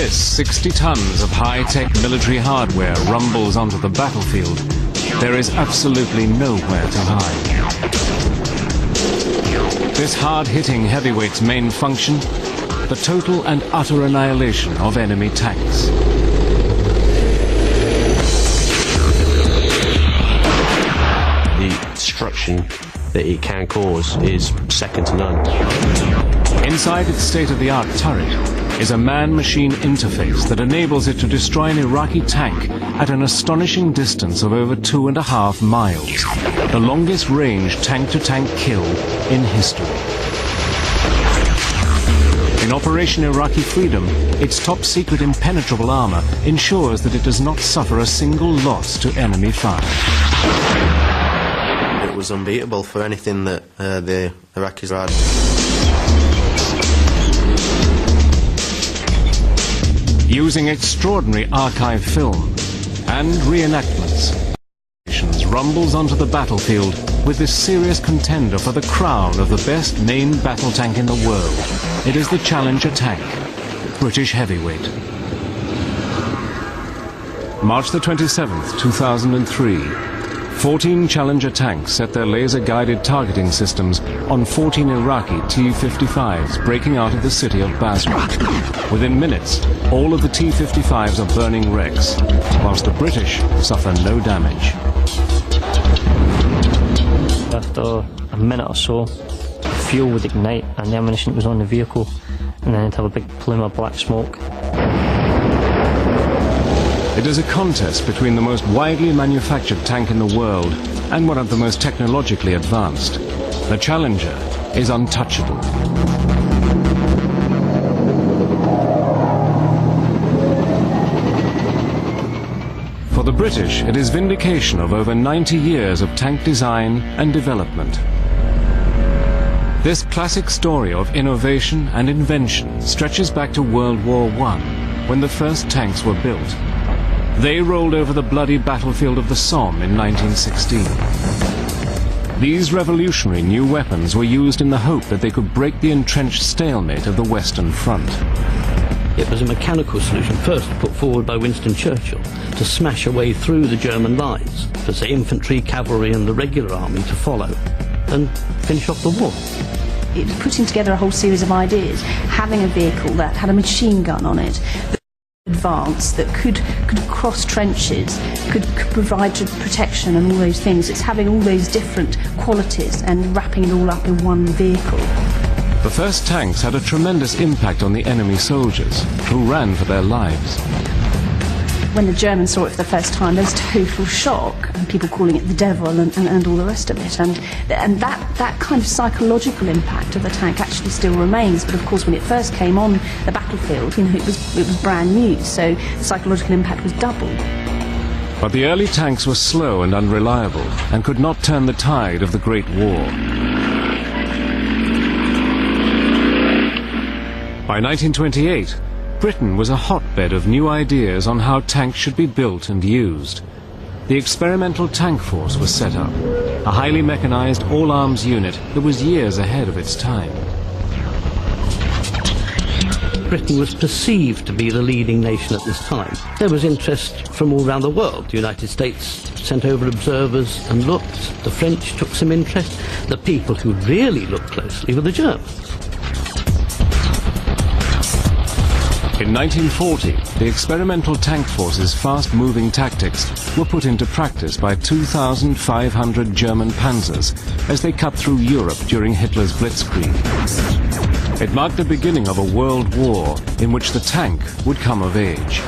this 60 tons of high-tech military hardware rumbles onto the battlefield, there is absolutely nowhere to hide. This hard-hitting heavyweight's main function, the total and utter annihilation of enemy tanks. The destruction that it can cause is second to none. Inside its state-of-the-art turret is a man-machine interface that enables it to destroy an Iraqi tank at an astonishing distance of over 2.5 miles, the longest range tank-to-tank kill in history. In Operation Iraqi Freedom, its top-secret impenetrable armor ensures that it does not suffer a single loss to enemy fire. It was unbeatable for anything that the Iraqis had. Using extraordinary archive film and reenactments, rumbles onto the battlefield with this serious contender for the crown of the best main battle tank in the world. It is the Challenger tank, British heavyweight. March the 27th, 2003. 14 Challenger tanks set their laser-guided targeting systems on 14 Iraqi T-55s breaking out of the city of Basra. Within minutes, all of the T-55s are burning wrecks, whilst the British suffer no damage. After a minute or so, the fuel would ignite and the ammunition was on the vehicle, and then it'd have a big plume of black smoke. It is a contest between the most widely manufactured tank in the world and one of the most technologically advanced. The Challenger is untouchable. For the British, it is vindication of over 90 years of tank design and development. This classic story of innovation and invention stretches back to World War I, when the first tanks were built. They rolled over the bloody battlefield of the Somme in 1916. These revolutionary new weapons were used in the hope that they could break the entrenched stalemate of the Western Front. It was a mechanical solution first put forward by Winston Churchill to smash a way through the German lines, for say infantry, cavalry and the regular army to follow and finish off the war. It was putting together a whole series of ideas, having a vehicle that had a machine gun on it, advanced, that could cross trenches, could provide protection and all those things. It's having all those different qualities and wrapping it all up in one vehicle. The first tanks had a tremendous impact on the enemy soldiers, who ran for their lives. When the Germans saw it for the first time, there was total shock, and people calling it the devil and all the rest of it. And that kind of psychological impact of the tank actually still remains. But of course, when it first came on the battlefield, you know, it was brand new, so the psychological impact was double. But the early tanks were slow and unreliable, and could not turn the tide of the Great War. By 1928, Britain was a hotbed of new ideas on how tanks should be built and used. The Experimental Tank Force was set up, a highly mechanized all-arms unit that was years ahead of its time. Britain was perceived to be the leading nation at this time. There was interest from all around the world. The United States sent over observers and looked. The French took some interest. The people who really looked closely were the Germans. In 1940, the Experimental Tank Force's fast-moving tactics were put into practice by 2,500 German panzers as they cut through Europe during Hitler's Blitzkrieg. It marked the beginning of a world war in which the tank would come of age.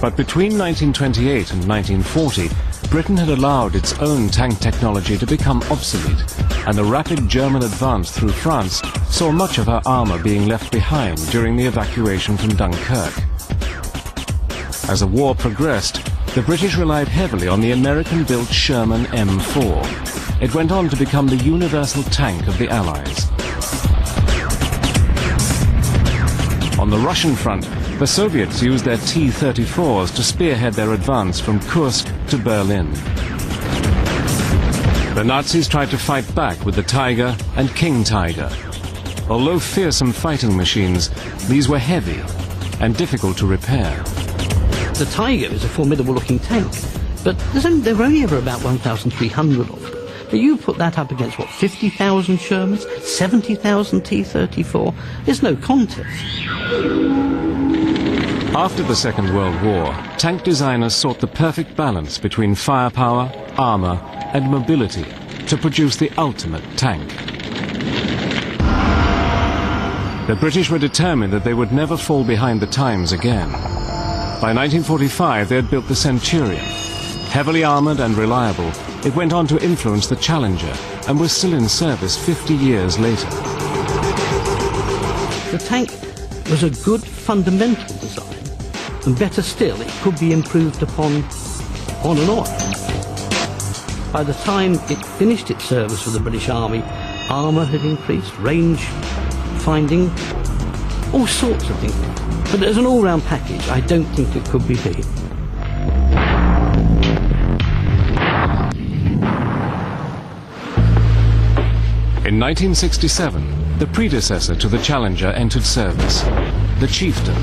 But between 1928 and 1940, Britain had allowed its own tank technology to become obsolete, and the rapid German advance through France saw much of her armor being left behind during the evacuation from Dunkirk. As the war progressed, the British relied heavily on the American-built Sherman M4. It went on to become the universal tank of the Allies. On the Russian front, the Soviets used their T-34s to spearhead their advance from Kursk to Berlin. The Nazis tried to fight back with the Tiger and King Tiger. Although fearsome fighting machines, these were heavy and difficult to repair. The Tiger is a formidable-looking tank, but there were only ever about 1,300 of them. But you put that up against, what, 50,000 Shermans, 70,000 T-34? It's no contest. After the Second World War, tank designers sought the perfect balance between firepower, armour and mobility to produce the ultimate tank. The British were determined that they would never fall behind the times again. By 1945 they had built the Centurion. Heavily armoured and reliable, it went on to influence the Challenger and was still in service 50 years later. The tank was a good fundamental design, and better still, it could be improved upon on and on. By the time it finished its service with the British Army, armour had increased, range finding, all sorts of things. But as an all-round package, I don't think it could be beat. In 1967, the predecessor to the Challenger entered service, the Chieftain.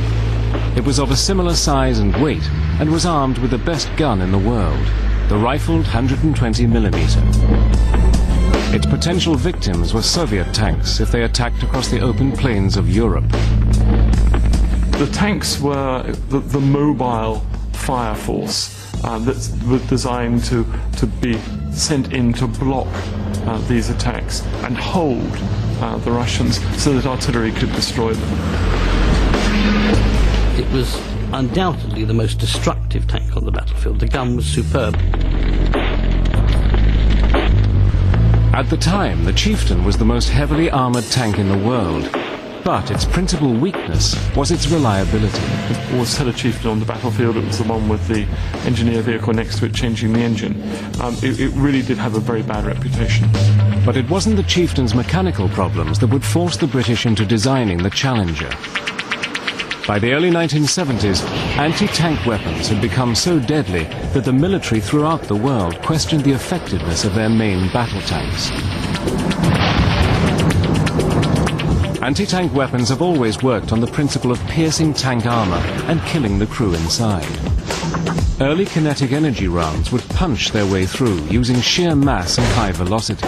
It was of a similar size and weight and was armed with the best gun in the world, the rifled 120mm. Its potential victims were Soviet tanks if they attacked across the open plains of Europe. The tanks were the mobile fire force that was designed to be sent in to block these attacks and hold the Russians so that artillery could destroy them. It was undoubtedly the most destructive tank on the battlefield. The gun was superb. At the time, the Chieftain was the most heavily armoured tank in the world, but its principal weakness was its reliability. It was had a Chieftain on the battlefield. It was the one with the engineer vehicle next to it changing the engine. It really did have a very bad reputation. But it wasn't the Chieftain's mechanical problems that would force the British into designing the Challenger. By the early 1970s, anti-tank weapons had become so deadly that the military throughout the world questioned the effectiveness of their main battle tanks. Anti-tank weapons have always worked on the principle of piercing tank armour and killing the crew inside. Early kinetic energy rounds would punch their way through using sheer mass and high velocity.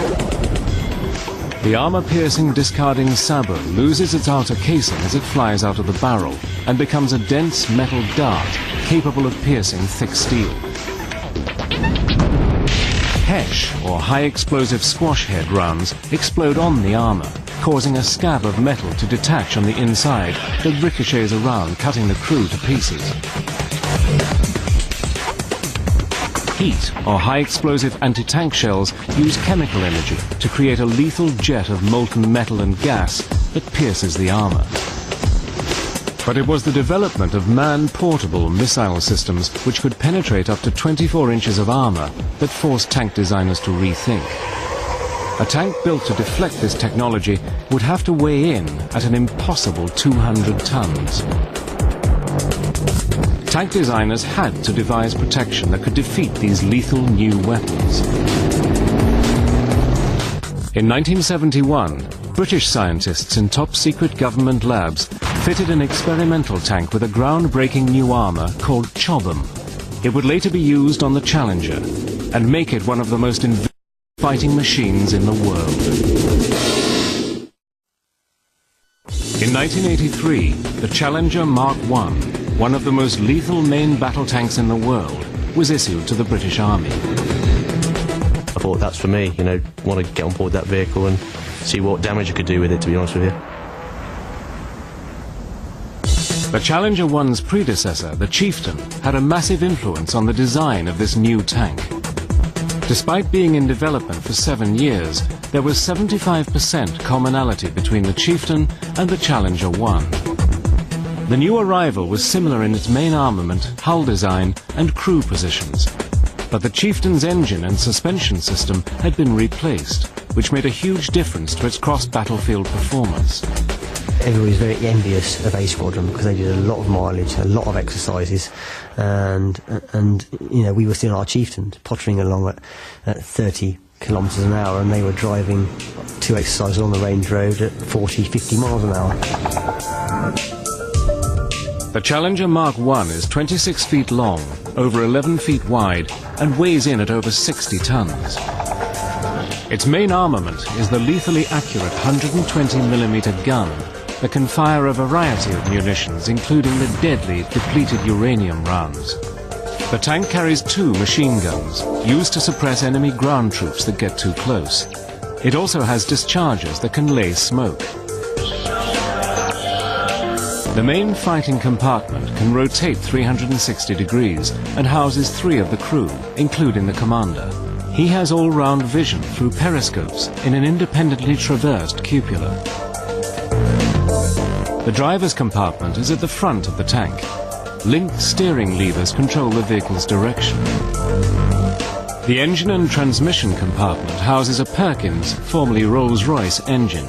The armour-piercing discarding sabre loses its outer casing as it flies out of the barrel and becomes a dense metal dart capable of piercing thick steel. HESH, or high-explosive squash head rounds, explode on the armour, causing a scab of metal to detach on the inside that ricochets around, cutting the crew to pieces. Heat, or high-explosive anti-tank shells, use chemical energy to create a lethal jet of molten metal and gas that pierces the armour. But it was the development of man-portable missile systems which could penetrate up to 24 inches of armour that forced tank designers to rethink. A tank built to deflect this technology would have to weigh in at an impossible 200 tons. Tank designers had to devise protection that could defeat these lethal new weapons. In 1971, British scientists in top-secret government labs fitted an experimental tank with a groundbreaking new armour called Chobham. It would later be used on the Challenger and make it one of the most fighting machines in the world. In 1983, the Challenger Mark I, one of the most lethal main battle tanks in the world, was issued to the British Army. I thought, that's for me, you know, want to get on board that vehicle and see what damage I could do with it, to be honest with you. The Challenger 1's predecessor, the Chieftain, had a massive influence on the design of this new tank. Despite being in development for 7 years, there was 75% commonality between the Chieftain and the Challenger 1. The new arrival was similar in its main armament, hull design and crew positions. But the Chieftain's engine and suspension system had been replaced, which made a huge difference to its cross-battlefield performance. Everybody's very envious of A Squadron because they did a lot of mileage, a lot of exercises, and you know, we were still our Chieftains, pottering along at 30 kilometres an hour, and they were driving 2 exercises on the range road at 40, 50 miles an hour. The Challenger Mark I is 26 feet long, over 11 feet wide, and weighs in at over 60 tons. Its main armament is the lethally accurate 120mm gun that can fire a variety of munitions, including the deadly depleted uranium rounds. The tank carries 2 machine guns, used to suppress enemy ground troops that get too close. It also has dischargers that can lay smoke. The main fighting compartment can rotate 360 degrees and houses 3 of the crew, including the commander. He has all-round vision through periscopes in an independently traversed cupola. The driver's compartment is at the front of the tank. Linked steering levers control the vehicle's direction. The engine and transmission compartment houses a Perkins, formerly Rolls-Royce, engine.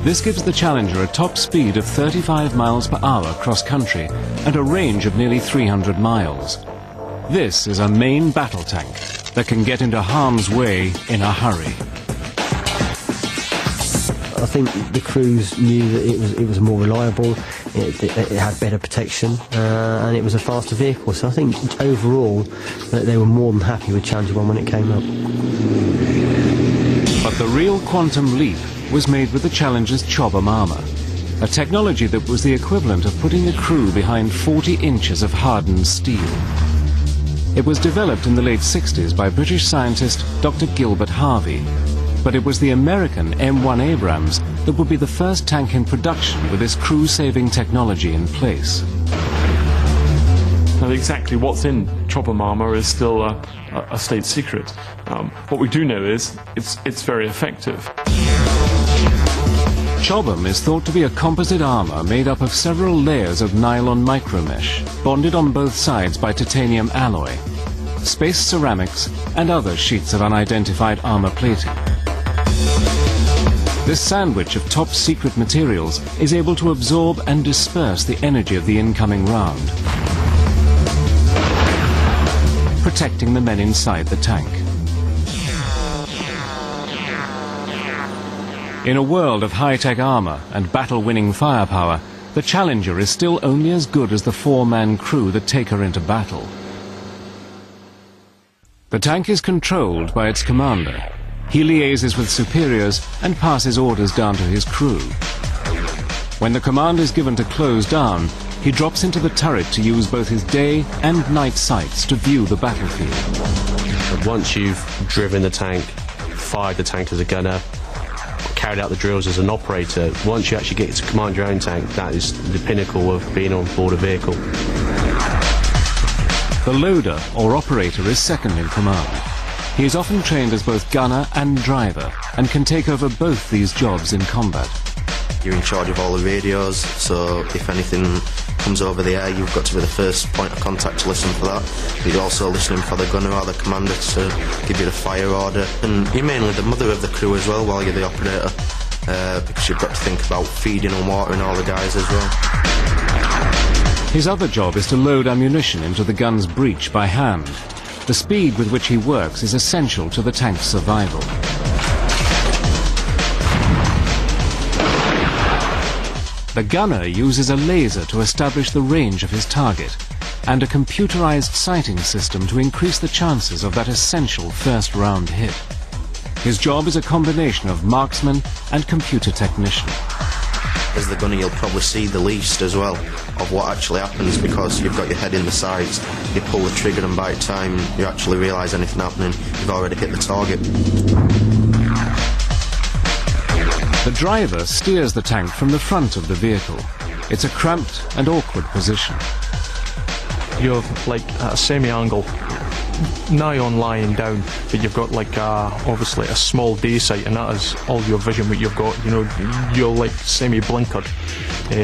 This gives the Challenger a top speed of 35 miles per hour cross-country and a range of nearly 300 miles. This is a main battle tank that can get into harm's way in a hurry. I think the crews knew that it was more reliable, it had better protection, and it was a faster vehicle. So I think overall they were more than happy with Challenger 1 when it came up. But the real quantum leap was made with the Challenger's Chobham armour, a technology that was the equivalent of putting the crew behind 40 inches of hardened steel. It was developed in the late 60s by British scientist Dr. Gilbert Harvey, but it was the American M1 Abrams that would be the first tank in production with this crew-saving technology in place. Now, exactly what's in Chobham armour is still a state secret. What we do know is it's very effective. Chobham is thought to be a composite armour made up of several layers of nylon micromesh, bonded on both sides by titanium alloy, space ceramics, and other sheets of unidentified armour plating. This sandwich of top-secret materials is able to absorb and disperse the energy of the incoming round, protecting the men inside the tank. In a world of high-tech armour and battle-winning firepower, the Challenger is still only as good as the 4-man crew that take her into battle. The tank is controlled by its commander. He liaises with superiors and passes orders down to his crew. When the command is given to close down, he drops into the turret to use both his day and night sights to view the battlefield. But once you've driven the tank, fired the tank as a gunner, carried out the drills as an operator, once you actually get to command your own tank, that is the pinnacle of being on board a vehicle. The loader or operator is second in command. He is often trained as both gunner and driver and can take over both these jobs in combat. You're in charge of all the radios, so if anything comes over the air, you've got to be the first point of contact to listen for that. You're also listening for the gunner or the commander to give you the fire order. And you're mainly the mother of the crew as well while you're the operator, because you've got to think about feeding and watering all the guys as well. His other job is to load ammunition into the gun's breech by hand. The speed with which he works is essential to the tank's survival. The gunner uses a laser to establish the range of his target and a computerized sighting system to increase the chances of that essential first round hit. His job is a combination of marksman and computer technician. As the gunner, you'll probably see the least as well of what actually happens, because you've got your head in the sights, you pull the trigger, and by the time you actually realise anything happening, you've already hit the target. The driver steers the tank from the front of the vehicle. It's a cramped and awkward position. You're like at a semi-angle, nigh on lying down, but you've got like obviously a small day sight, and that is all your vision what you've got. You know, you're like semi-blinkered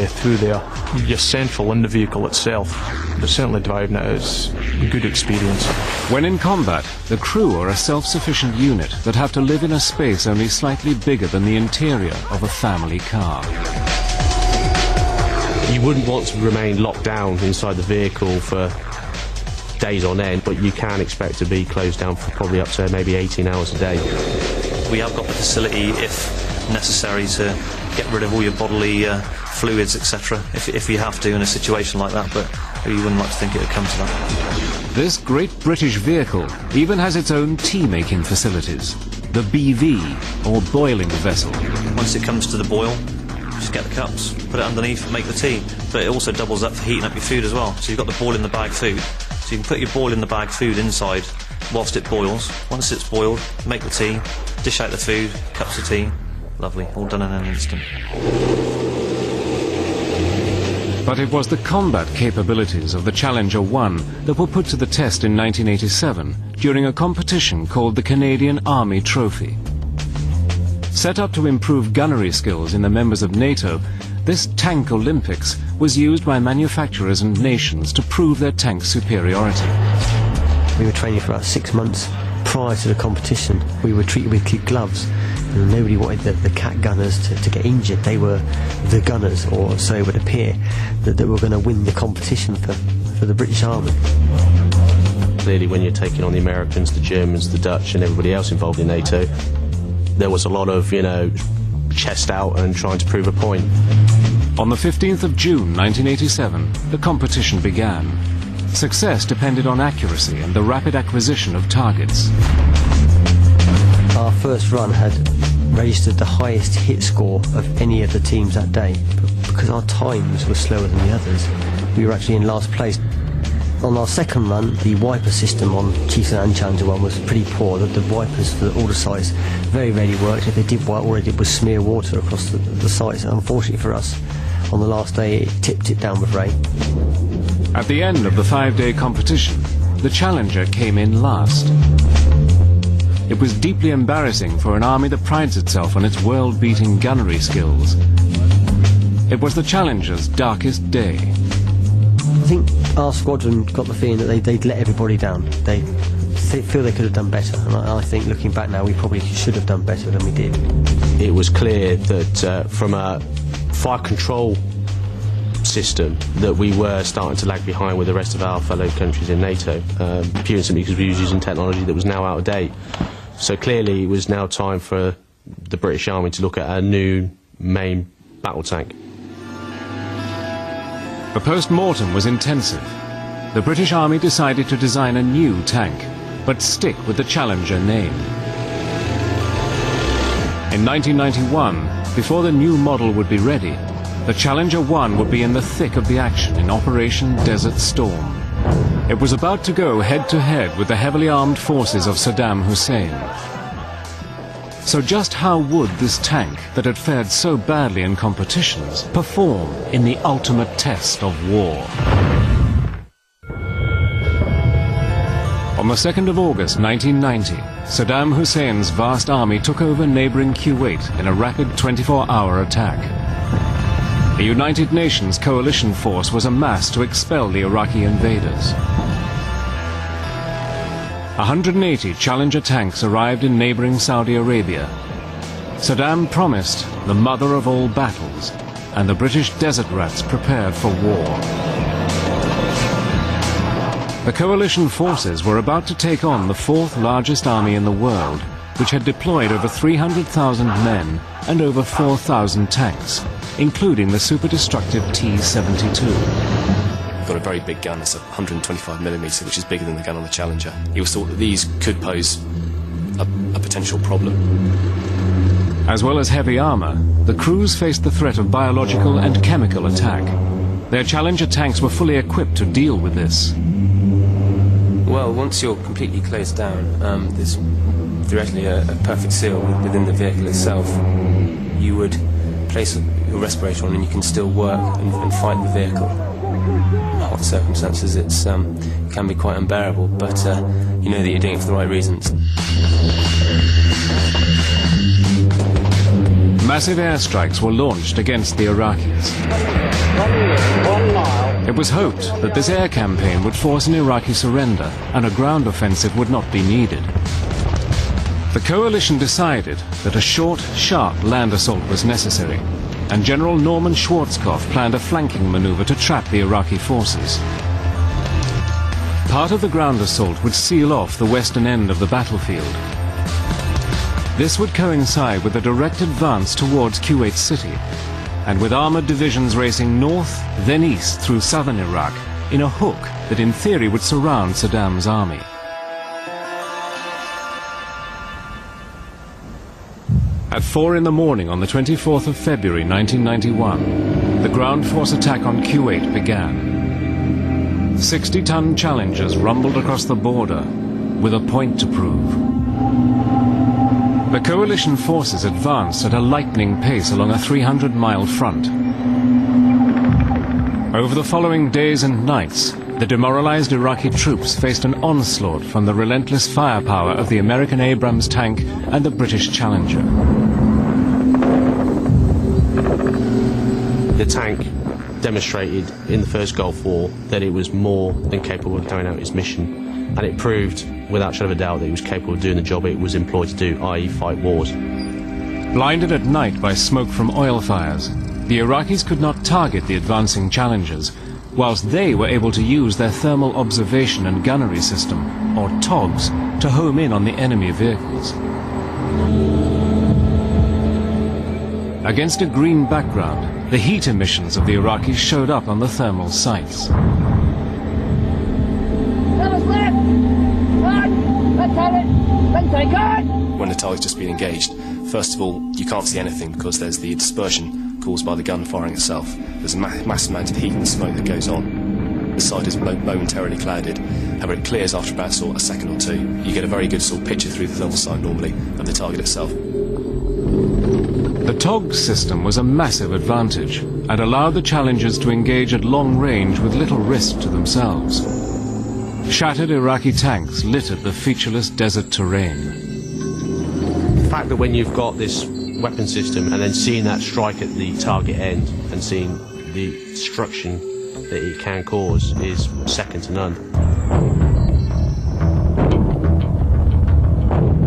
through there. You're central in the vehicle itself, but certainly driving it is a good experience. When in combat, the crew are a self-sufficient unit that have to live in a space only slightly bigger than the interior of a family car. You wouldn't want to remain locked down inside the vehicle for days on end, but you can expect to be closed down for probably up to maybe 18 hours a day. We have got the facility, if necessary, to get rid of all your bodily fluids, etc., if you have to in a situation like that, but you wouldn't like to think it would come to that. This great British vehicle even has its own tea-making facilities, the BV, or boiling vessel. Once it comes to the boil, just get the cups, put it underneath, make the tea. But it also doubles up for heating up your food as well. So you've got the boil in the bag food. So you can put your boil in the bag food inside whilst it boils. Once it's boiled, make the tea, dish out the food, cups of tea. Lovely, all done in an instant. But it was the combat capabilities of the Challenger 1 that were put to the test in 1987 during a competition called the Canadian Army Trophy. Set up to improve gunnery skills in the members of NATO, this Tank Olympics was used by manufacturers and nations to prove their tank superiority. We were training for about 6 months prior to the competition. We were treated with kid gloves. And nobody wanted the cat gunners to get injured. They were the gunners, or so it would appear, that they were going to win the competition for the British Army. Clearly, when you're taking on the Americans, the Germans, the Dutch and everybody else involved in NATO, there was a lot of, chest out and trying to prove a point. On the 15th of June 1987, the competition began. Success depended on accuracy and the rapid acquisition of targets. Our first run had registered the highest hit score of any of the teams that day, but because our times were slower than the others, we were actually in last place. On our second run, the wiper system on Chieftain and Challenger 1 was pretty poor. The wipers for all the sites very rarely worked. If they did work, all they did was smear water across the sites. Unfortunately for us, on the last day it tipped it down with rain. At the end of the 5-day competition, the Challenger came in last. It was deeply embarrassing for an army that prides itself on its world-beating gunnery skills. It was the Challenger's darkest day. I think our squadron got the feeling that they'd let everybody down. They feel they could have done better, and I think looking back now we probably should have done better than we did. It was clear that from a fire control system that we were starting to lag behind with the rest of our fellow countries in NATO, purely simply because we were using technology that was now out of date. So clearly it was now time for the British Army to look at a new main battle tank. The post-mortem was intensive. The British Army decided to design a new tank, but stick with the Challenger name. In 1991, before the new model would be ready, the Challenger 1 would be in the thick of the action in Operation Desert Storm. It was about to go head-to-head with the heavily armed forces of Saddam Hussein. So just how would this tank, that had fared so badly in competitions, perform in the ultimate test of war? On the 2nd of August 1990, Saddam Hussein's vast army took over neighboring Kuwait in a rapid 24-hour attack. A United Nations coalition force was amassed to expel the Iraqi invaders. 180 Challenger tanks arrived in neighboring Saudi Arabia. Saddam promised the mother of all battles, and the British desert rats prepared for war. The coalition forces were about to take on the 4th largest army in the world, which had deployed over 300,000 men and over 4,000 tanks, including the super-destructive T-72. We've got a very big gun, it's 125mm, which is bigger than the gun on the Challenger. It was thought that these could pose a potential problem. As well as heavy armour, the crews faced the threat of biological and chemical attack. Their Challenger tanks were fully equipped to deal with this. Well, once you're completely closed down, there's theoretically a perfect seal within the vehicle itself. You would place your respirator on and you can still work and fight the vehicle. In hot circumstances it can be quite unbearable, but you know that you're doing it for the right reasons. Massive airstrikes were launched against the Iraqis. It was hoped that this air campaign would force an Iraqi surrender and a ground offensive would not be needed. The coalition decided that a short, sharp land assault was necessary, and General Norman Schwarzkopf planned a flanking maneuver to trap the Iraqi forces. Part of the ground assault would seal off the western end of the battlefield. This would coincide with a direct advance towards Kuwait City, and with armoured divisions racing north, then east through southern Iraq, in a hook that in theory would surround Saddam's army. At 4 in the morning on the 24th of February 1991, the ground force attack on Kuwait began. 60-ton Challengers rumbled across the border with a point to prove. The coalition forces advanced at a lightning pace along a 300-mile front. Over the following days and nights, the demoralized Iraqi troops faced an onslaught from the relentless firepower of the American Abrams tank and the British Challenger. The tank demonstrated in the first Gulf War that it was more than capable of carrying out its mission, and it proved without shadow of a doubt that it was capable of doing the job it was employed to do, i.e. fight wars. Blinded at night by smoke from oil fires, the Iraqis could not target the advancing Challengers, whilst they were able to use their thermal observation and gunnery system, or TOGs, to home in on the enemy vehicles. Against a green background, the heat emissions of the Iraqis showed up on the thermal sights. When the target's just been engaged, first of all, you can't see anything because there's the dispersion caused by the gun firing itself. There's a massive amount of heat and smoke that goes on. The sight is momentarily clouded. However, it clears after about a second or two. You get a very good picture through the thermal sight normally of the target itself. The TOG system was a massive advantage and allowed the Challengers to engage at long range with little risk to themselves. Shattered Iraqi tanks littered the featureless desert terrain. The fact that when you've got this weapon system and then seeing that strike at the target end and seeing the destruction that it can cause is second to none.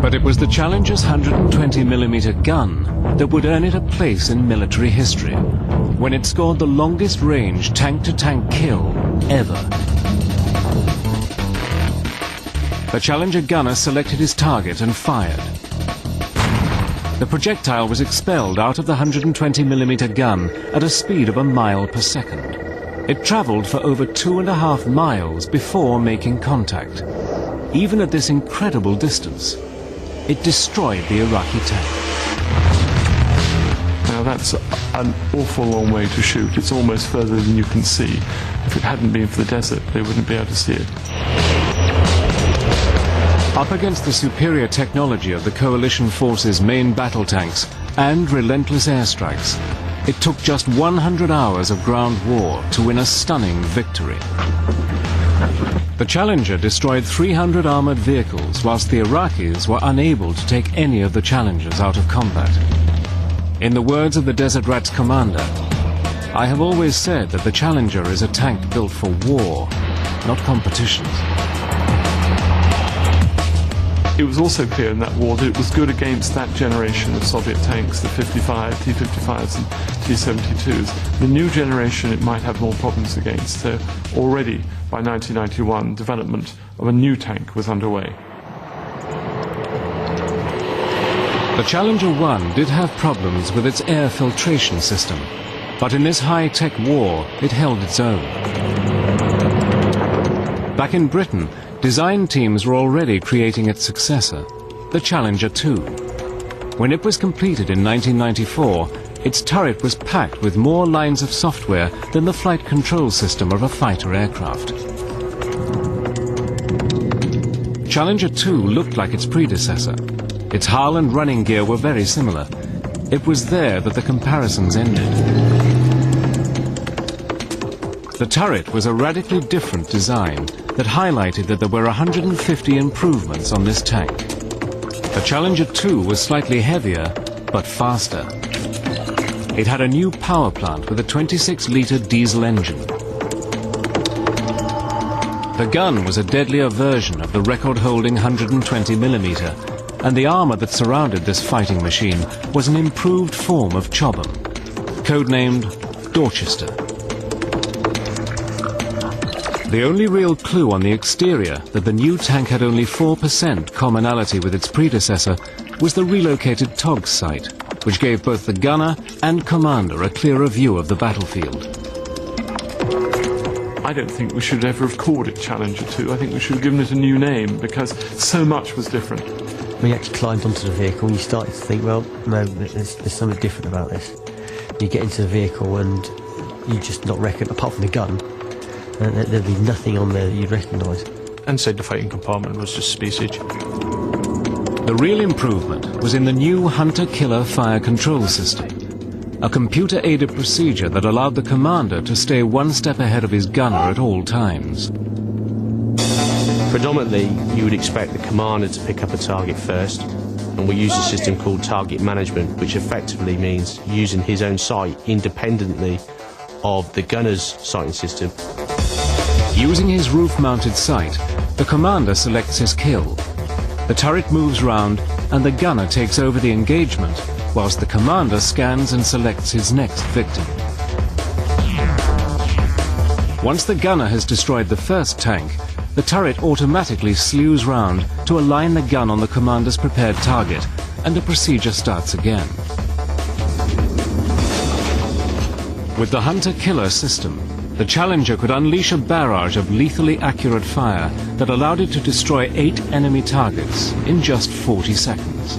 But it was the Challenger's 120mm gun that would earn it a place in military history, when it scored the longest range tank-to-tank kill ever. The Challenger gunner selected his target and fired. The projectile was expelled out of the 120mm gun at a speed of 1 mile per second. It travelled for over 2.5 miles before making contact. Even at this incredible distance, it destroyed the Iraqi tank. Now that's an awful long way to shoot. It's almost further than you can see. If it hadn't been for the desert, they wouldn't be able to see it. Up against the superior technology of the coalition forces' main battle tanks and relentless airstrikes, it took just 100 hours of ground war to win a stunning victory. The Challenger destroyed 300 armoured vehicles, whilst the Iraqis were unable to take any of the Challengers out of combat. In the words of the Desert Rat's commander, "I have always said that the Challenger is a tank built for war, not competitions." It was also clear in that war that it was good against that generation of Soviet tanks, the 55, T-55s and T-72s. The new generation it might have more problems against. So already by 1991, development of a new tank was underway. The Challenger 1 did have problems with its air filtration system, but in this high-tech war, it held its own. Back in Britain, design teams were already creating its successor, the Challenger 2. When it was completed in 1994, its turret was packed with more lines of software than the flight control system of a fighter aircraft. Challenger 2 looked like its predecessor. Its hull and running gear were very similar. It was there that the comparisons ended. The turret was a radically different design that highlighted that there were 150 improvements on this tank. The Challenger 2 was slightly heavier, but faster. It had a new power plant with a 26-litre diesel engine. The gun was a deadlier version of the record-holding 120mm, and the armour that surrounded this fighting machine was an improved form of Chobham, codenamed Dorchester. The only real clue on the exterior that the new tank had only 4% commonality with its predecessor was the relocated TOG sight, which gave both the gunner and commander a clearer view of the battlefield. I don't think we should ever have called it Challenger 2. I think we should have given it a new name because so much was different. When you actually climbed onto the vehicle, you started to think, well, no, there's something different about this. You get into the vehicle and you just not reckon, apart from the gun, there'd be nothing on there that you'd recognise. Inside the fighting compartment was just space age. The real improvement was in the new hunter-killer fire control system, a computer-aided procedure that allowed the commander to stay one step ahead of his gunner at all times. Predominantly, you would expect the commander to pick up a target first, and we use a system called target management, which effectively means using his own sight independently of the gunner's sighting system. Using his roof-mounted sight, the commander selects his kill. The turret moves round and the gunner takes over the engagement, whilst the commander scans and selects his next victim. Once the gunner has destroyed the first tank, the turret automatically slews round to align the gun on the commander's prepared target, and the procedure starts again. With the hunter-killer system, the Challenger could unleash a barrage of lethally accurate fire that allowed it to destroy 8 enemy targets in just 40 seconds.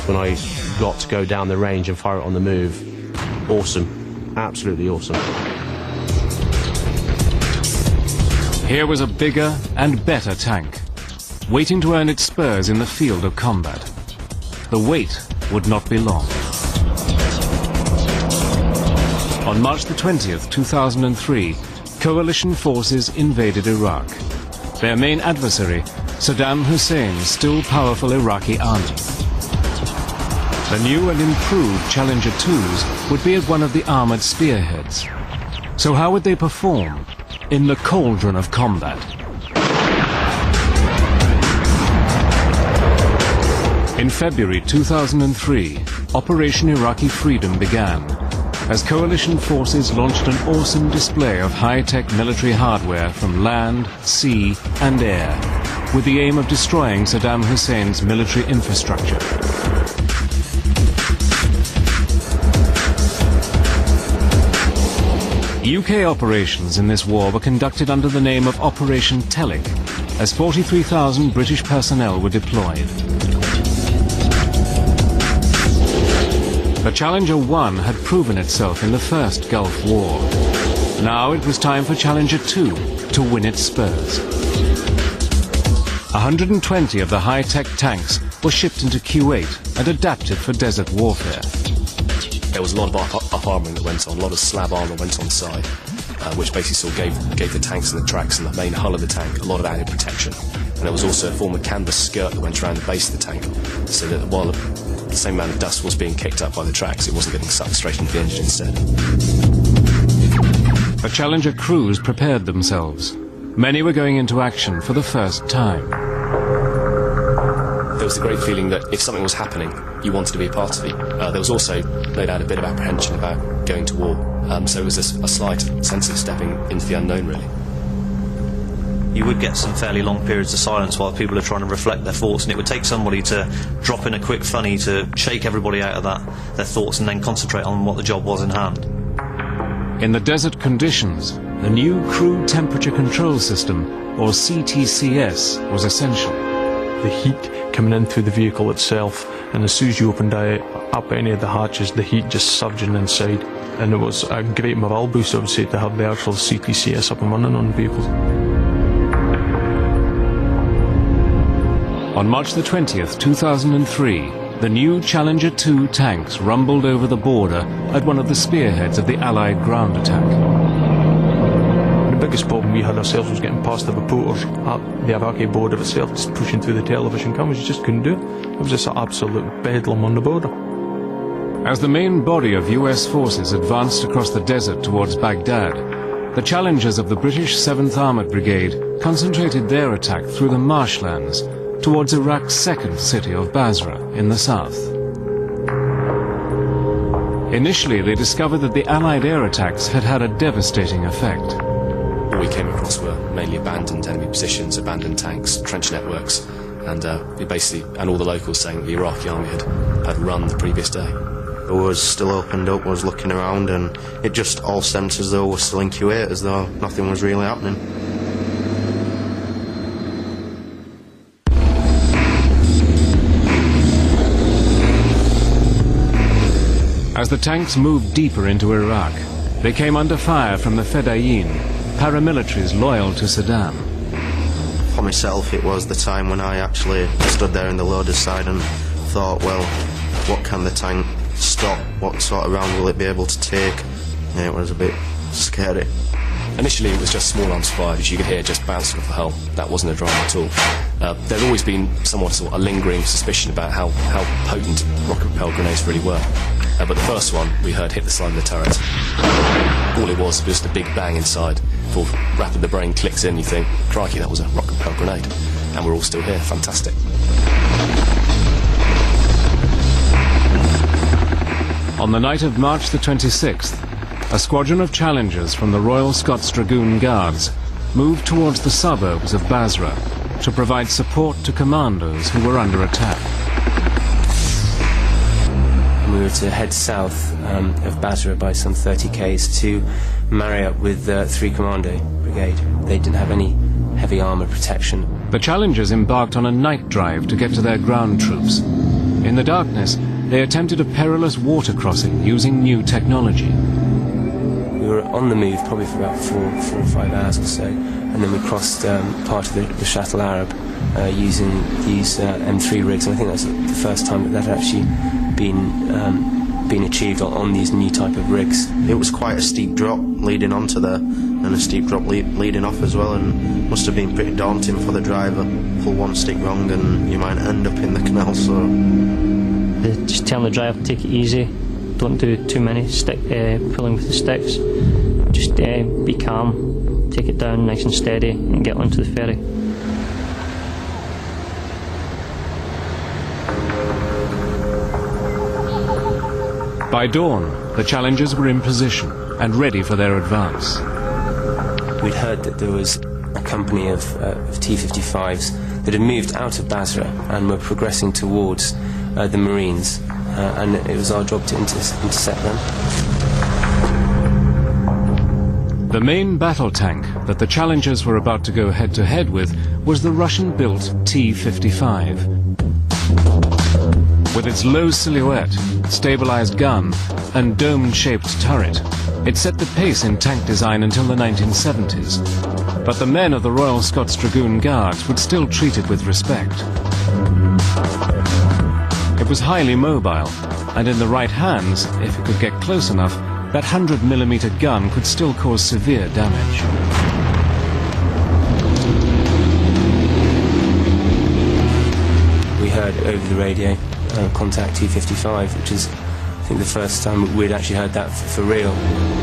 When I got to go down the range and fire it on the move, awesome, absolutely awesome. Here was a bigger and better tank, waiting to earn its spurs in the field of combat. The wait would not be long. On March the 20th, 2003, coalition forces invaded Iraq. Their main adversary, Saddam Hussein's still powerful Iraqi army. The new and improved Challenger 2s would be at one of the armoured spearheads. So how would they perform in the cauldron of combat? In February 2003, Operation Iraqi Freedom began, as coalition forces launched an awesome display of high-tech military hardware from land, sea and air, with the aim of destroying Saddam Hussein's military infrastructure. UK operations in this war were conducted under the name of Operation Telic, as 43,000 British personnel were deployed. The Challenger 1 had proven itself in the first Gulf War. Now it was time for Challenger 2 to win its spurs. 120 of the high-tech tanks were shipped into Kuwait and adapted for desert warfare. There was a lot of up-armouring that went on, a lot of slab armour went on side, which basically sort of gave the tanks and the tracks and the main hull of the tank a lot of added protection. And there was also a form of canvas skirt that went around the base of the tank, so that while the same amount of dust was being kicked up by the tracks, it wasn't getting sucked straight into the engine instead. The Challenger crews prepared themselves. Many were going into action for the first time. There was the great feeling that if something was happening, you wanted to be a part of it. There was also, no doubt, a bit of apprehension about going to war. So it was a slight sense of stepping into the unknown, really. You would get some fairly long periods of silence while people are trying to reflect their thoughts, and it would take somebody to drop in a quick funny to shake everybody out of their thoughts and then concentrate on what the job was in hand. In the desert conditions, the new Crude Temperature Control System, or CTCS, was essential. The heat coming in through the vehicle itself, and as soon as you opened up any of the hatches, the heat just surging inside. And it was a great morale boost, I would say, to have the actual CTCS up and running on vehicles. On March the 20th, 2003, the new Challenger 2 tanks rumbled over the border at one of the spearheads of the Allied ground attack. The biggest problem we had ourselves was getting past the reporters at the Iraqi border itself, just pushing through the television cameras. You just couldn't do it. It was just an absolute bedlam on the border. As the main body of US forces advanced across the desert towards Baghdad, the Challengers of the British 7th Armoured Brigade concentrated their attack through the marshlands towards Iraq's second city of Basra in the south. Initially, they discovered that the Allied air attacks had had a devastating effect. we came across were mainly abandoned enemy positions, abandoned tanks, trench networks, and all the locals saying the Iraqi army had run the previous day. It was still opened up, was looking around, and it just all seemed as though we're still in Kuwait, as though nothing was really happening. As the tanks moved deeper into Iraq, they came under fire from the Fedayeen, paramilitaries loyal to Saddam. For myself, it was the time when I actually stood there in the loader's side and thought, well, what can the tank stop? What sort of round will it be able to take? Yeah, it was a bit scary. Initially it was just small arms fire, which you could hear just bouncing off the hull. That wasn't a drama at all. There'd always been somewhat sort of a lingering suspicion about how potent rocket-propelled grenades really were. But the first one we heard hit the side of the turret. All it was just a big bang inside. Before rapid the brain clicks in, you think, crikey, that was a rocket-propelled grenade. And we're all still here. Fantastic. On the night of March the 26th, a squadron of Challengers from the Royal Scots Dragoon Guards moved towards the suburbs of Basra to provide support to commandos who were under attack. We were to head south of Basra by some 30 k's to marry up with 3 Commando Brigade. They didn't have any heavy armour protection. The Challengers embarked on a night drive to get to their ground troops. In the darkness, they attempted a perilous water crossing using new technology. We were on the move probably for about 4 or 5 hours or so, and then we crossed part of the Shatt al-Arab using these M3 rigs, and I think that's the first time that had actually been achieved on these new type of rigs. It was quite a steep drop leading onto there, and a steep drop leading off as well, and must have been pretty daunting for the driver. Pull one stick wrong and you might end up in the canal. So just telling the driver to take it easy, don't do too many pulling with the sticks, just be calm, take it down nice and steady and get onto the ferry. By dawn, the Challengers were in position and ready for their advance. We'd heard that there was a company of T-55s that had moved out of Basra and were progressing towards the Marines, and it was our job to intercept them. The main battle tank that the Challengers were about to go head-to-head with was the Russian-built T-55. With its low silhouette, stabilized gun, and dome-shaped turret, it set the pace in tank design until the 1970s. But the men of the Royal Scots Dragoon Guards would still treat it with respect. It was highly mobile, and in the right hands, if it could get close enough, that 100mm gun could still cause severe damage. We heard over the radio, contact T-55, which is, I think, the first time we'd actually heard that for real.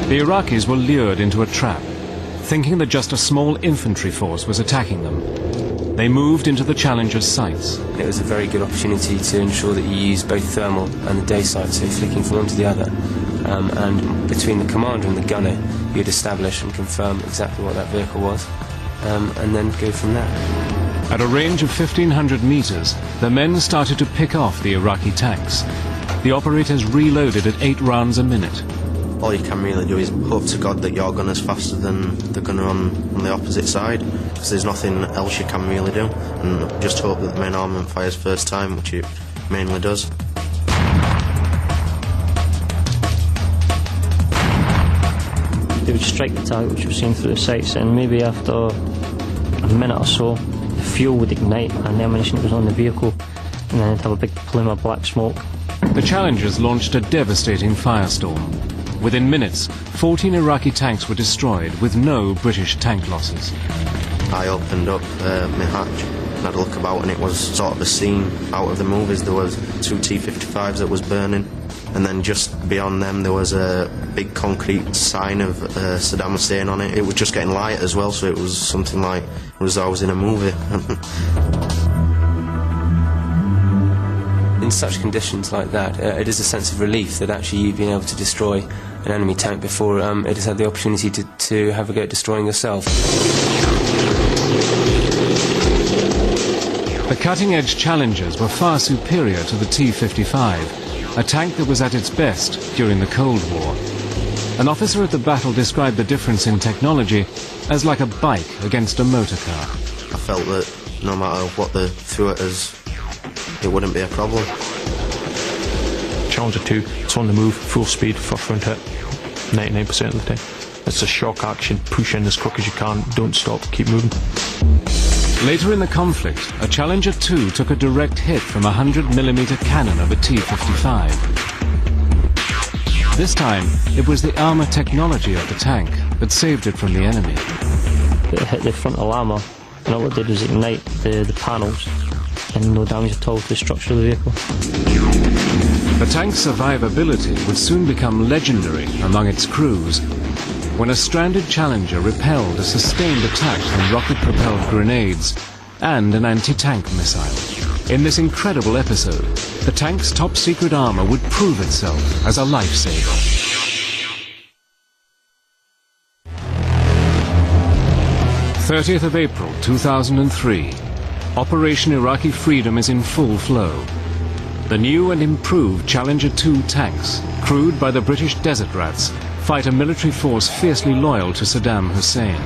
The Iraqis were lured into a trap, thinking that just a small infantry force was attacking them. They moved into the Challengers' sights. It was a very good opportunity to ensure that you use both thermal and the day sight, so flicking from one to the other. And between the commander and the gunner, you'd establish and confirm exactly what that vehicle was, and then go from there. At a range of 1,500 meters, the men started to pick off the Iraqi tanks. The operators reloaded at 8 rounds a minute. All you can really do is hope to God that your gunner's faster than the gunner on the opposite side, because there's nothing else you can really do, and just hope that the main armament fires first time, which it mainly does. They would strike the target which was seen through the sights, and maybe after a minute or so, the fuel would ignite and the ammunition that was on the vehicle, and then it'd have a big plume of black smoke. The Challengers launched a devastating firestorm. Within minutes, 14 Iraqi tanks were destroyed with no British tank losses. I opened up my hatch and had a look about, and it was sort of a scene out of the movies. There was 2 T-55s that was burning, and then just beyond them there was a big concrete sign of Saddam Hussein on it. It was just getting light as well, so it was something like it was always in a movie. in such conditions like that, it is a sense of relief that actually you've been able to destroy an enemy tank before it has had the opportunity to have a go at destroying yourself. The cutting-edge Challengers were far superior to the T-55, a tank that was at its best during the Cold War. An officer at the battle described the difference in technology as like a bike against a motor car. I felt that no matter what they threw at us, it wouldn't be a problem. Challenger 2, it's on the move, full speed, first round hit, 99% of the time. It's a shock action, push in as quick as you can, don't stop, keep moving. Later in the conflict, a Challenger 2 took a direct hit from a 100mm cannon of a T-55. This time, it was the armour technology of the tank that saved it from the enemy. It hit the frontal armour, and all it did was ignite the panels, and no damage at all to the structure of the vehicle. The tank's survivability would soon become legendary among its crews when a stranded Challenger repelled a sustained attack from rocket-propelled grenades and an anti-tank missile. In this incredible episode, the tank's top-secret armour would prove itself as a lifesaver. 30th of April 2003. Operation Iraqi Freedom is in full flow. The new and improved Challenger 2 tanks, crewed by the British Desert Rats, fight a military force fiercely loyal to Saddam Hussein.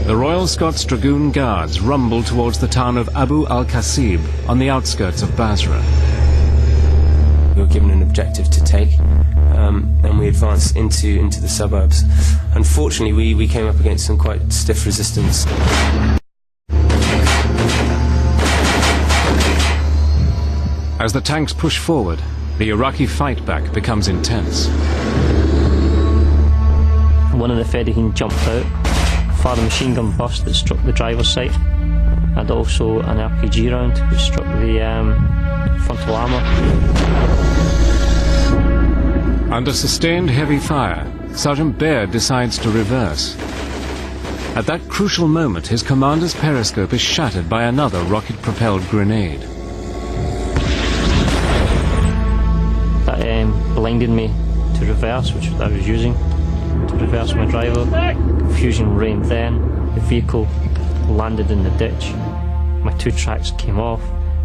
The Royal Scots Dragoon Guards rumble towards the town of Abu al-Kasib on the outskirts of Basra. We were given an objective to take, and we advanced into the suburbs. Unfortunately, we came up against some quite stiff resistance. As the tanks push forward, the Iraqi fight back becomes intense. One of the Fedayeen jumped out, fired a machine gun burst that struck the driver's side, and also an RPG round which struck the frontal armour. Under sustained heavy fire, Sergeant Baird decides to reverse. At that crucial moment, his commander's periscope is shattered by another rocket-propelled grenade. That blinded me to reverse, which I was using to reverse my driver. Confusion reigned then. The vehicle landed in the ditch. My two tracks came off,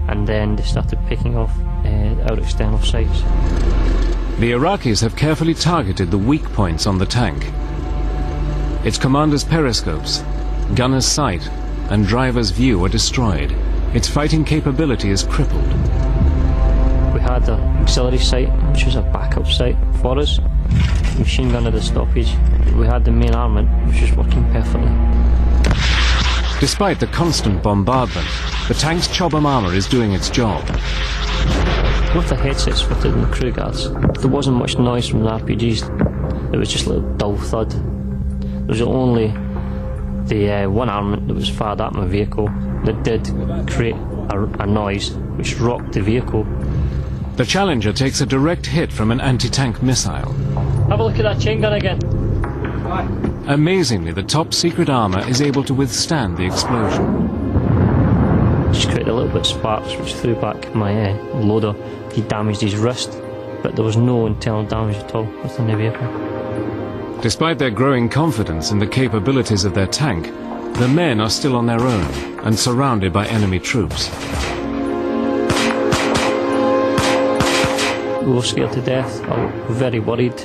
and then they started picking off our external sights. The Iraqis have carefully targeted the weak points on the tank. Its commander's periscopes, gunner's sight, and driver's view are destroyed. Its fighting capability is crippled. We had an auxiliary sight, which was a backup sight for us. Machine gun at the stoppage. We had the main armament, which was working perfectly. Despite the constant bombardment, the tank's Chobham armour is doing its job. With the headsets fitted in the crew guards, there wasn't much noise from the RPGs. It was just a little dull thud. There was only the one armament that was fired at my vehicle that did create a noise which rocked the vehicle. The Challenger takes a direct hit from an anti-tank missile. Have a look at that chain gun again. Amazingly, the top-secret armour is able to withstand the explosion. Just created a little bit of sparks which threw back my loader. He damaged his wrist, but there was no internal damage at all within the vehicle. Despite their growing confidence in the capabilities of their tank, the men are still on their own and surrounded by enemy troops. We were scared to death, very worried,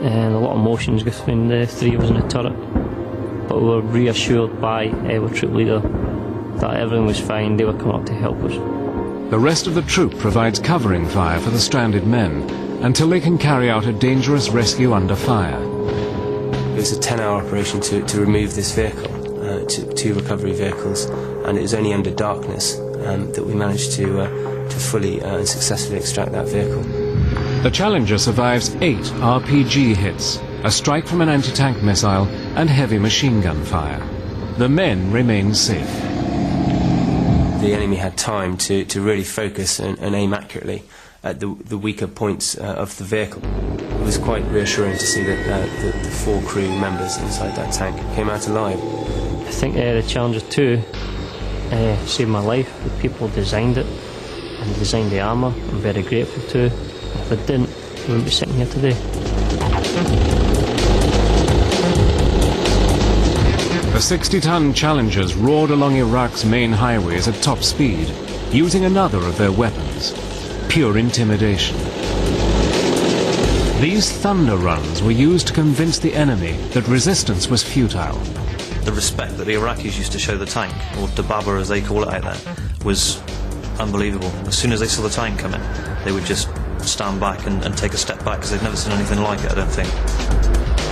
and a lot of emotions between the three of us in the turret. But we were reassured by our troop leader that everything was fine, they were coming up to help us. The rest of the troop provides covering fire for the stranded men until they can carry out a dangerous rescue under fire. It was a 10-hour operation to remove this vehicle, two recovery vehicles, and it was only under darkness that we managed to fully and successfully extract that vehicle. The Challenger survives 8 RPG hits, a strike from an anti-tank missile, and heavy machine gun fire. The men remain safe. The enemy had time to really focus and aim accurately at the weaker points of the vehicle. It was quite reassuring to see that the 4 crew members inside that tank came out alive. I think the Challenger 2 saved my life. The people designed it and designed the armour. I'm very grateful to. If I didn't, I wouldn't be sitting here today. The 60-ton Challengers roared along Iraq's main highways at top speed, using another of their weapons, pure intimidation. These thunder runs were used to convince the enemy that resistance was futile. The respect that the Iraqis used to show the tank, or Dababa as they call it out there, was unbelievable. As soon as they saw the tank come in, they would just stand back and take a step back, because they've never seen anything like it, I don't think.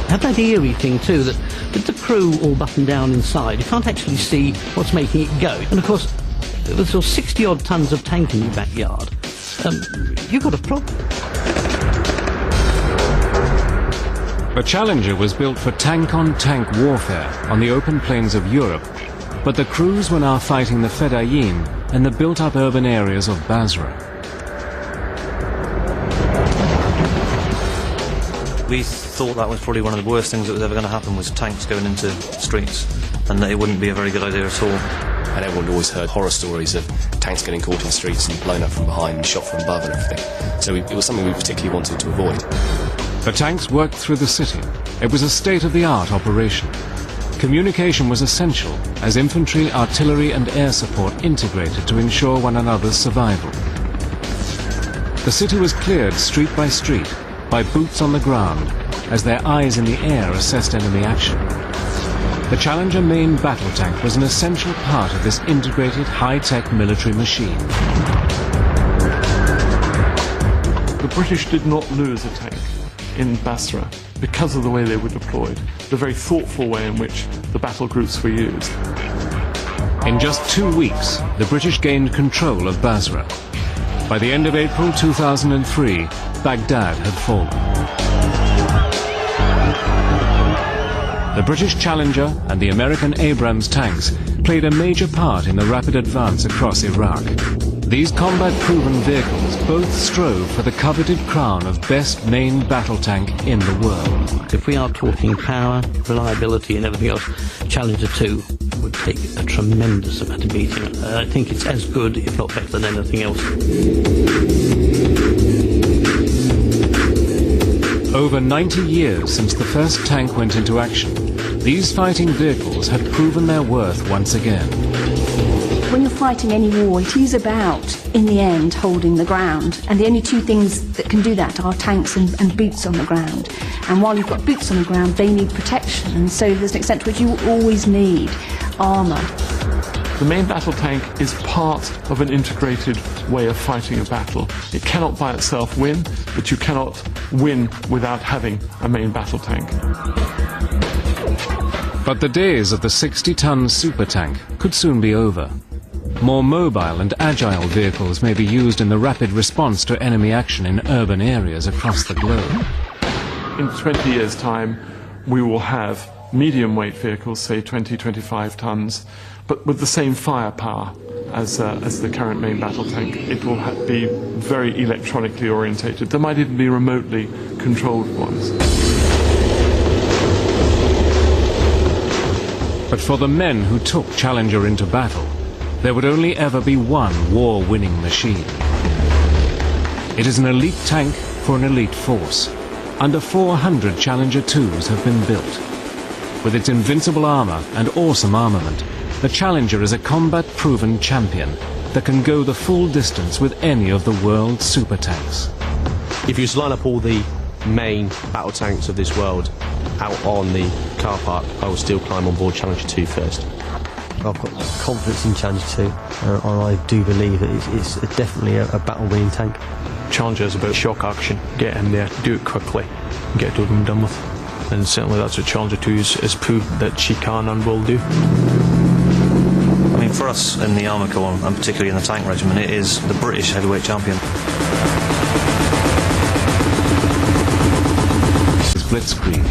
Had that eerie thing too, that with the crew all buttoned down inside, you can't actually see what's making it go. And of course, with sort of 60-odd tons of tank in your backyard, you've got a problem. The Challenger was built for tank-on-tank warfare on the open plains of Europe, but the crews were now fighting the Fedayeen and the built-up urban areas of Basra. We thought that was probably one of the worst things that was ever going to happen, was tanks going into streets, and that it wouldn't be a very good idea at all. And everyone always heard horror stories of tanks getting caught in streets and blown up from behind and shot from above and everything. So it was something we particularly wanted to avoid. The tanks worked through the city. It was a state-of-the-art operation. Communication was essential as infantry, artillery and air support integrated to ensure one another's survival. The city was cleared street by street by boots on the ground as their eyes in the air assessed enemy action. The Challenger main battle tank was an essential part of this integrated high-tech military machine. The British did not lose a tank in Basra because of the way they were deployed, the very thoughtful way in which the battle groups were used. In just 2 weeks, the British gained control of Basra. By the end of April 2003, Baghdad had fallen. The British Challenger and the American Abrams tanks played a major part in the rapid advance across Iraq. These combat-proven vehicles both strove for the coveted crown of best main battle tank in the world. If we are talking power, reliability and everything else, Challenger 2 would take a tremendous amount of beating. I think it's as good, if not better, than anything else. Over 90 years since the first tank went into action, these fighting vehicles had proven their worth once again. When you're fighting any war, it is about, in the end, holding the ground. And the only two things that can do that are tanks and boots on the ground. And while you've got boots on the ground, they need protection. And so there's an extent to which you always need armour. The main battle tank is part of an integrated way of fighting a battle. It cannot by itself win, but you cannot win without having a main battle tank. But the days of the 60-ton super tank could soon be over. More mobile and agile vehicles may be used in the rapid response to enemy action in urban areas across the globe. In 20 years' time, we will have medium-weight vehicles, say 20-25 tons, but with the same firepower as the current main battle tank. It will be very electronically orientated. There might even be remotely controlled ones. But for the men who took Challenger into battle, there would only ever be one war-winning machine. It is an elite tank for an elite force. Under 400 Challenger 2s have been built. With its invincible armour and awesome armament, the Challenger is a combat-proven champion that can go the full distance with any of the world's super tanks. If you just line up all the main battle tanks of this world out on the car park, I will still climb on board Challenger 2 first. I've got confidence in Challenger 2, and I do believe that it's definitely a battle-winning tank. Challenger is about shock action. Get in there, do it quickly, get it over and done with. And certainly that's what Challenger 2 has proved that she can and will do. I mean, for us in the Armour Corps, and particularly in the tank regiment, it is the British heavyweight champion. Blitzkrieg.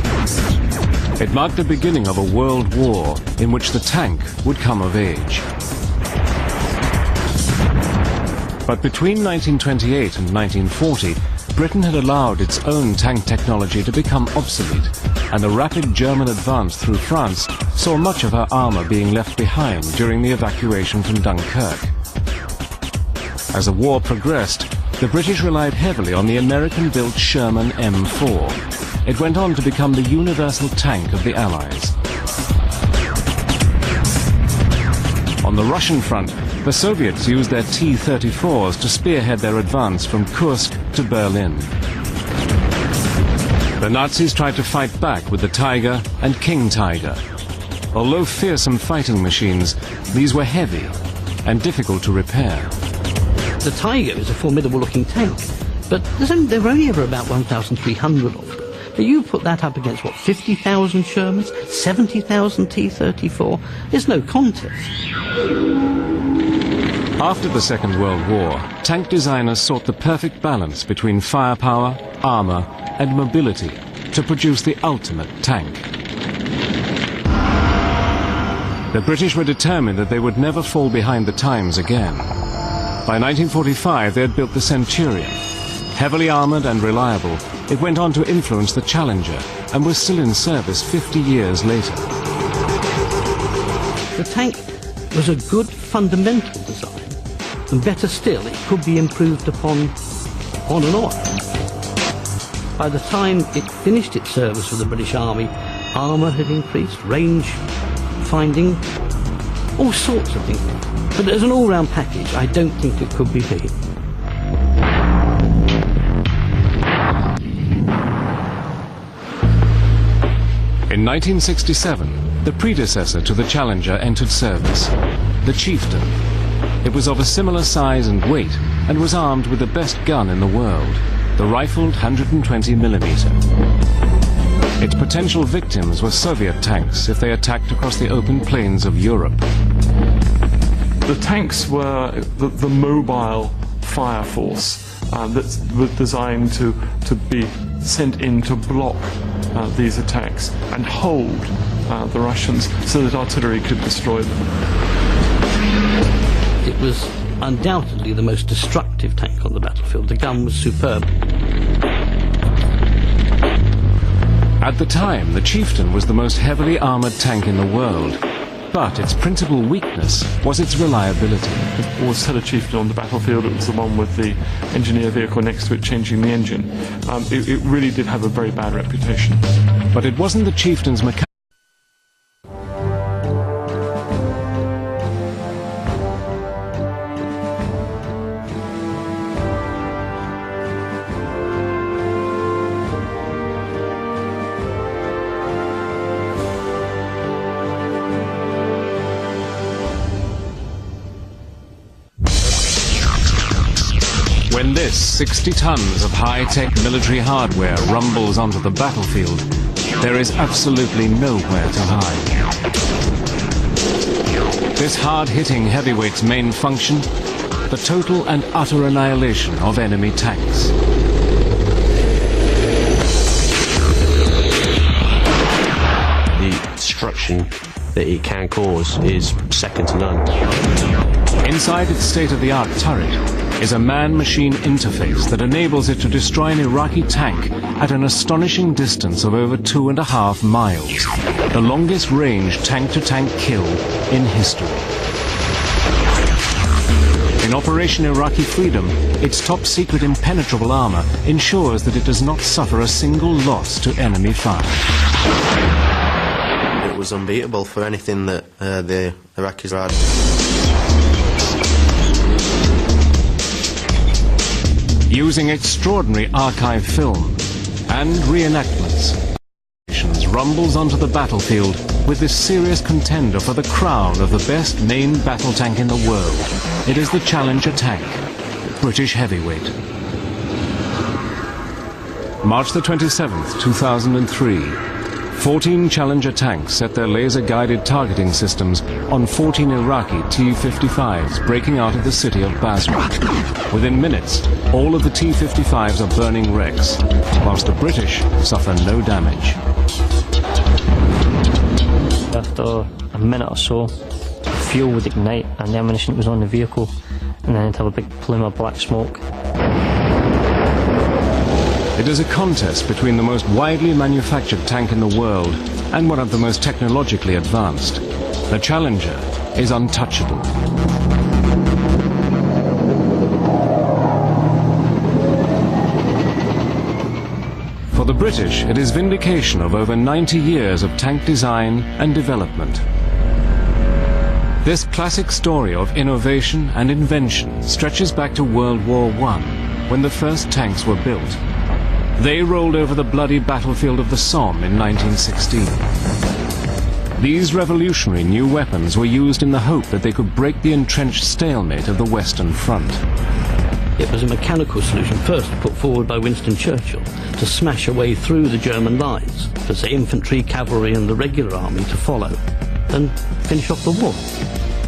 It marked the beginning of a world war in which the tank would come of age. But between 1928 and 1940, Britain had allowed its own tank technology to become obsolete, and the rapid German advance through France saw much of her armour being left behind during the evacuation from Dunkirk. As the war progressed, the British relied heavily on the American-built Sherman M4. It went on to become the universal tank of the Allies. On the Russian front, the Soviets used their T-34s to spearhead their advance from Kursk to Berlin. The Nazis tried to fight back with the Tiger and King Tiger. Although fearsome fighting machines, these were heavy and difficult to repair. The Tiger is a formidable-looking tank, but there were only ever about 1,300 of them. But you put that up against, what, 50,000 Shermans, 70,000 T-34? There's no contest. After the Second World War, tank designers sought the perfect balance between firepower, armour and mobility to produce the ultimate tank. The British were determined that they would never fall behind the times again. By 1945 they had built the Centurion. Heavily armoured and reliable, it went on to influence the Challenger and was still in service 50 years later. The tank was a good fundamental design, and better still, it could be improved upon on and on. By the time it finished its service with the British Army, armour had increased, range finding, all sorts of things. But as an all-round package, I don't think it could be beat. In 1967, the predecessor to the Challenger entered service, the Chieftain. It was of a similar size and weight and was armed with the best gun in the world, the rifled 120mm. Its potential victims were Soviet tanks if they attacked across the open plains of Europe. The tanks were the mobile fire force that was designed to be sent in to block these attacks and hold the Russians so that artillery could destroy them. It was undoubtedly the most destructive tank on the battlefield. The gun was superb. At the time, the Chieftain was the most heavily armoured tank in the world, but its principal weakness was its reliability. It always had a Chieftain on the battlefield. It was the one with the engineer vehicle next to it changing the engine. It really did have a very bad reputation. But it wasn't the Chieftain's mechanics. When this 60 tons of high-tech military hardware rumbles onto the battlefield, there is absolutely nowhere to hide. This hard-hitting heavyweight's main function, the total and utter annihilation of enemy tanks. The destruction that it can cause is second to none. Inside its state-of-the-art turret is a man-machine interface that enables it to destroy an Iraqi tank at an astonishing distance of over 2.5 miles, the longest range tank-to-tank kill in history. In Operation Iraqi Freedom, its top-secret impenetrable armour ensures that it does not suffer a single loss to enemy fire. It was unbeatable for anything that the Iraqis had. Using extraordinary archive film and reenactments, rumbles onto the battlefield with this serious contender for the crown of the best main battle tank in the world. It is the Challenger tank, British heavyweight. March the 27th, 2003. 14 Challenger tanks set their laser-guided targeting systems on 14 Iraqi T-55s breaking out of the city of Basra. Within minutes, all of the T-55s are burning wrecks, whilst the British suffer no damage. After a minute or so, the fuel would ignite and the ammunition that was on the vehicle, and then it'd have a big plume of black smoke. It is a contest between the most widely manufactured tank in the world and one of the most technologically advanced. The Challenger is untouchable. For the British, it is vindication of over 90 years of tank design and development. This classic story of innovation and invention stretches back to World War I, when the first tanks were built. They rolled over the bloody battlefield of the Somme in 1916. These revolutionary new weapons were used in the hope that they could break the entrenched stalemate of the Western Front. It was a mechanical solution first put forward by Winston Churchill to smash a way through the German lines, for the infantry, cavalry and the regular army to follow and finish off the war.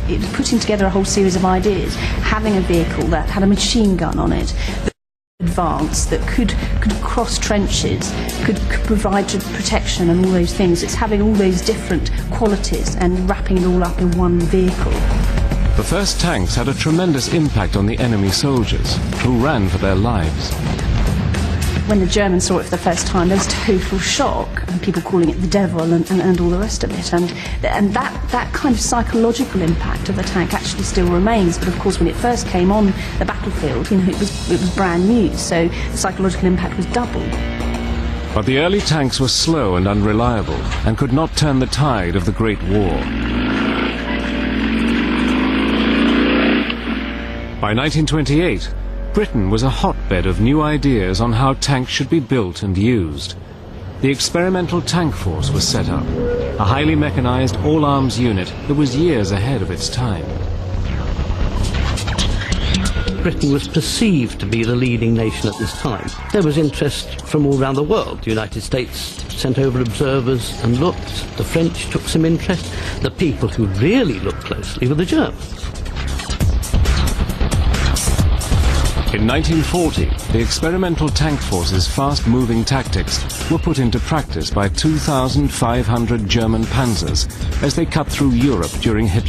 It was putting together a whole series of ideas, having a vehicle that had a machine gun on it, that advanced, that could cross trenches, could provide protection and all those things. It's having all those different qualities and wrapping it all up in one vehicle. The first tanks had a tremendous impact on the enemy soldiers, who ran for their lives. When the Germans saw it for the first time, there was total shock, and people calling it the devil and all the rest of it. And that kind of psychological impact of the tank actually still remains. But of course, when it first came on the battlefield, you know, it was brand new, so the psychological impact was double. But the early tanks were slow and unreliable, and could not turn the tide of the Great War. By 1928, Britain was a hotbed of new ideas on how tanks should be built and used. The Experimental Tank Force was set up, a highly mechanized all-arms unit that was years ahead of its time. Britain was perceived to be the leading nation at this time. There was interest from all around the world. The United States sent over observers and looked. The French took some interest. The people who really looked closely were the Germans. In 1940, the Experimental Tank Force's fast-moving tactics were put into practice by 2,500 German panzers as they cut through Europe during Hitler's